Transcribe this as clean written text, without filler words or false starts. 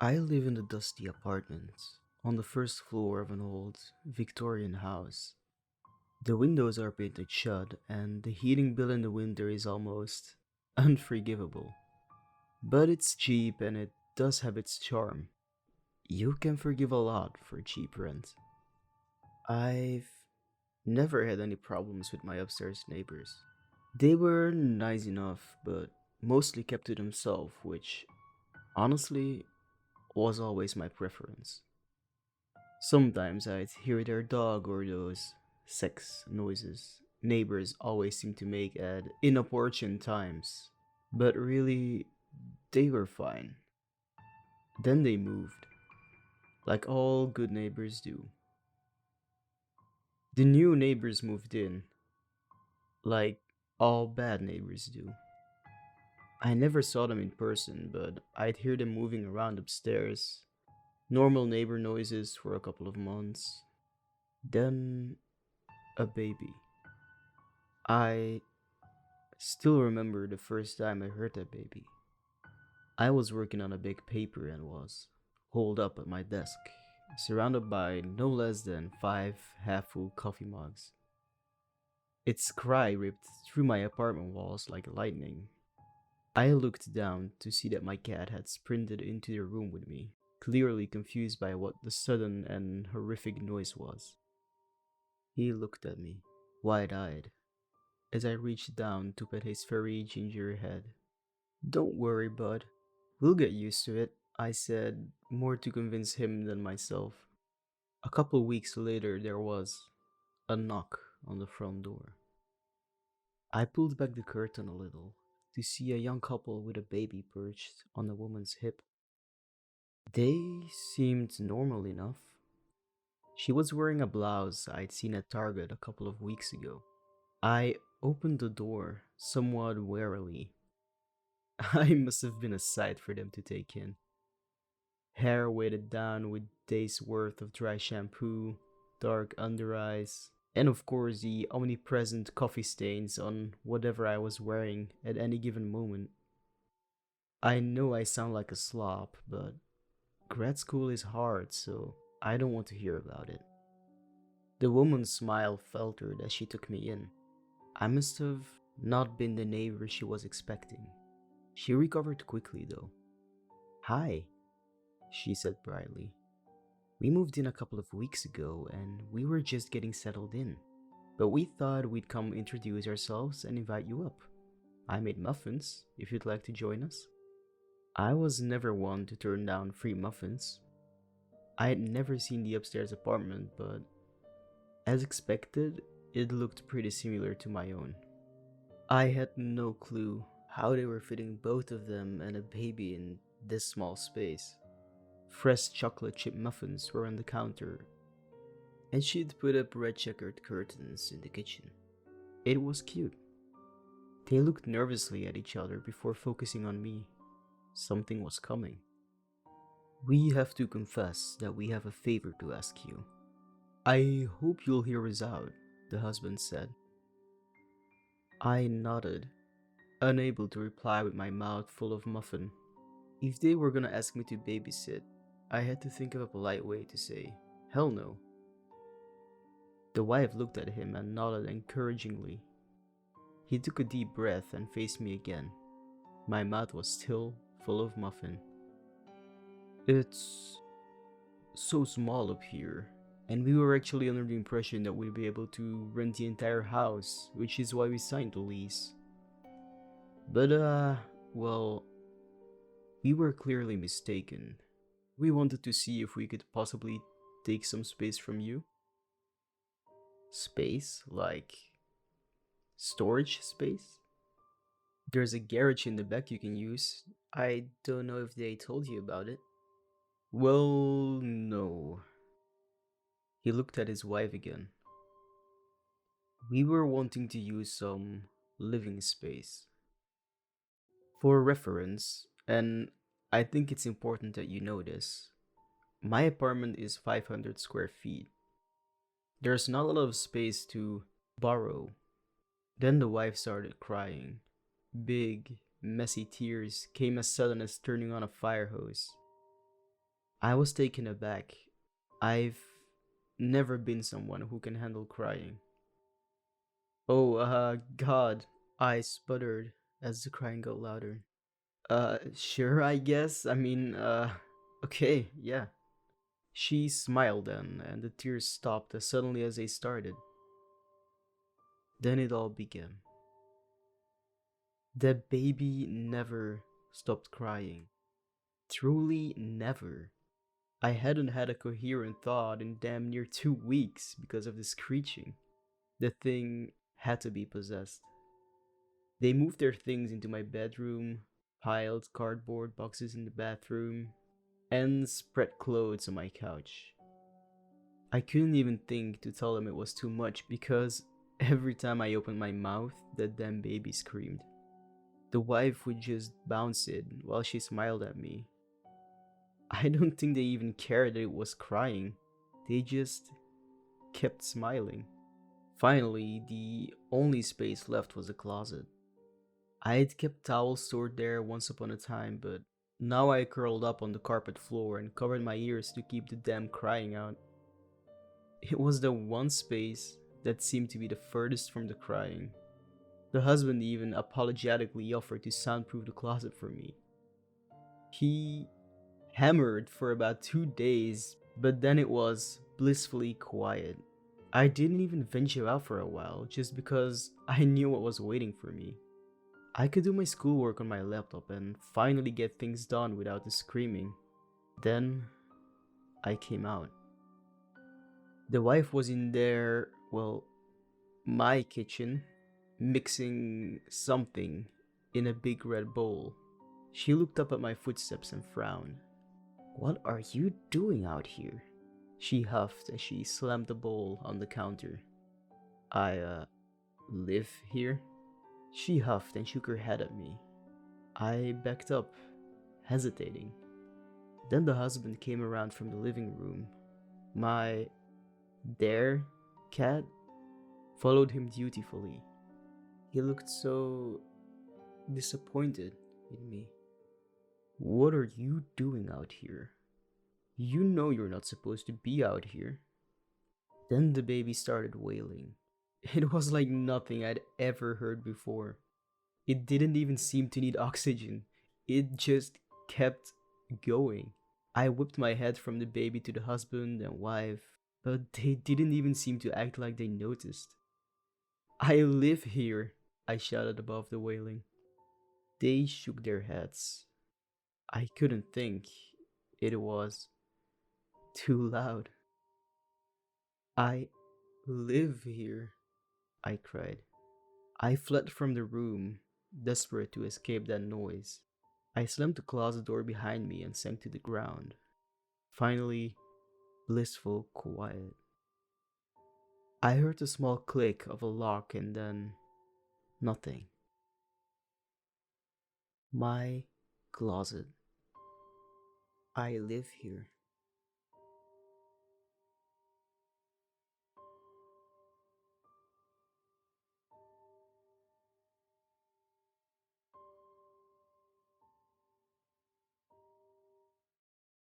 I live in a dusty apartment on the first floor of an old Victorian house. The windows are painted shut, and the heating bill in the winter is almost unforgivable. But it's cheap and it does have its charm. You can forgive a lot for cheap rent. I've never had any problems with my upstairs neighbors. They were nice enough, but mostly kept to themselves, which honestly was always my preference. Sometimes I'd hear their dog or those sex noises neighbors always seem to make at inopportune times. But really, they were fine. Then they moved, like all good neighbors do. The new neighbors moved in, like all bad neighbors do. I never saw them in person, but I'd hear them moving around upstairs. Normal neighbor noises for a couple of months. Then a baby. I still remember the first time I heard that baby. I was working on a big paper and was holed up at my desk, surrounded by no less than five half full coffee mugs. Its cry ripped through my apartment walls like lightning. I looked down to see that my cat had sprinted into the room with me, clearly confused by what the sudden and horrific noise was. He looked at me, wide eyed, as I reached down to pet his furry ginger head. "Don't worry, bud. We'll get used to it," I said, more to convince him than myself. A couple weeks later, there was a knock on the front door. I pulled back the curtain a little to see a young couple with a baby perched on a woman's hip. They seemed normal enough. She was wearing a blouse I'd seen at Target a couple of weeks ago. I opened the door somewhat warily. I must have been a sight for them to take in. Hair weighted down with days worth of dry shampoo, dark under eyes, and of course the omnipresent coffee stains on whatever I was wearing at any given moment. I know I sound like a slob, but grad school is hard, so I don't want to hear about it. The woman's smile faltered as she took me in. I must have not been the neighbor she was expecting. She recovered quickly, though. "Hi," she said brightly. "We moved in a couple of weeks ago and we were just getting settled in. But we thought we'd come introduce ourselves and invite you up. I made muffins, if you'd like to join us." I was never one to turn down free muffins. I had never seen the upstairs apartment, but as expected, it looked pretty similar to my own. I had no clue how they were fitting both of them and a baby in this small space. Fresh chocolate chip muffins were on the counter, and she'd put up red checkered curtains in the kitchen. It was cute. They looked nervously at each other before focusing on me. Something was coming. "We have to confess that we have a favor to ask you. I hope you'll hear us out," the husband said. I nodded, unable to reply with my mouth full of muffin. If they were gonna ask me to babysit, I had to think of a polite way to say, "Hell no." The wife looked at him and nodded encouragingly. He took a deep breath and faced me again. My mouth was still full of muffin. "It's so small up here, and we were actually under the impression that we'd be able to rent the entire house, which is why we signed the lease. But, well, we were clearly mistaken. We wanted to see if we could possibly take some space from you." "Space? Like storage space? There's a garage in the back you can use. I don't know if they told you about it." "Well, no." He looked at his wife again. "We were wanting to use some living space. For reference, and I think it's important that you know this, my apartment is 500 square feet. There's not a lot of space to borrow." Then the wife started crying. Big, messy tears came as sudden as turning on a fire hose. I was taken aback. I've never been someone who can handle crying. Oh, God, I sputtered as the crying got louder. Sure, I guess. Okay, yeah. She smiled then, and the tears stopped as suddenly as they started. Then it all began. The baby never stopped crying. Truly never. I hadn't had a coherent thought in damn near 2 weeks because of the screeching. The thing had to be possessed. They moved their things into my bedroom, piled cardboard boxes in the bathroom, and spread clothes on my couch. I couldn't even think to tell them it was too much because every time I opened my mouth, the damn baby screamed. The wife would just bounce it while she smiled at me. I don't think they even cared that it was crying. They just kept smiling. Finally, the only space left was the closet. I had kept towels stored there once upon a time, but now I curled up on the carpet floor and covered my ears to keep the damn crying out. It was the one space that seemed to be the furthest from the crying. The husband even apologetically offered to soundproof the closet for me. He hammered for about 2 days, but then it was blissfully quiet. I didn't even venture out for a while just because I knew what was waiting for me. I could do my schoolwork on my laptop and finally get things done without the screaming. Then I came out. The wife was in there, well, my kitchen, mixing something in a big red bowl. She looked up at my footsteps and frowned. "What are you doing out here?" She huffed as she slammed the bowl on the counter. "I live here?" She huffed and shook her head at me. I backed up, hesitating. Then the husband came around from the living room. My dare cat followed him dutifully. He looked so disappointed in me. "What are you doing out here? You know you're not supposed to be out here." Then the baby started wailing. It was like nothing I'd ever heard before. It didn't even seem to need oxygen. It just kept going. I whipped my head from the baby to the husband and wife, but they didn't even seem to act like they noticed. "I live here," I shouted above the wailing. They shook their heads. I couldn't think. It was too loud. "I live here," I cried. I fled from the room, desperate to escape that noise. I slammed the closet door behind me and sank to the ground. Finally, blissful quiet. I heard the small click of a lock and then nothing. My closet. I live here.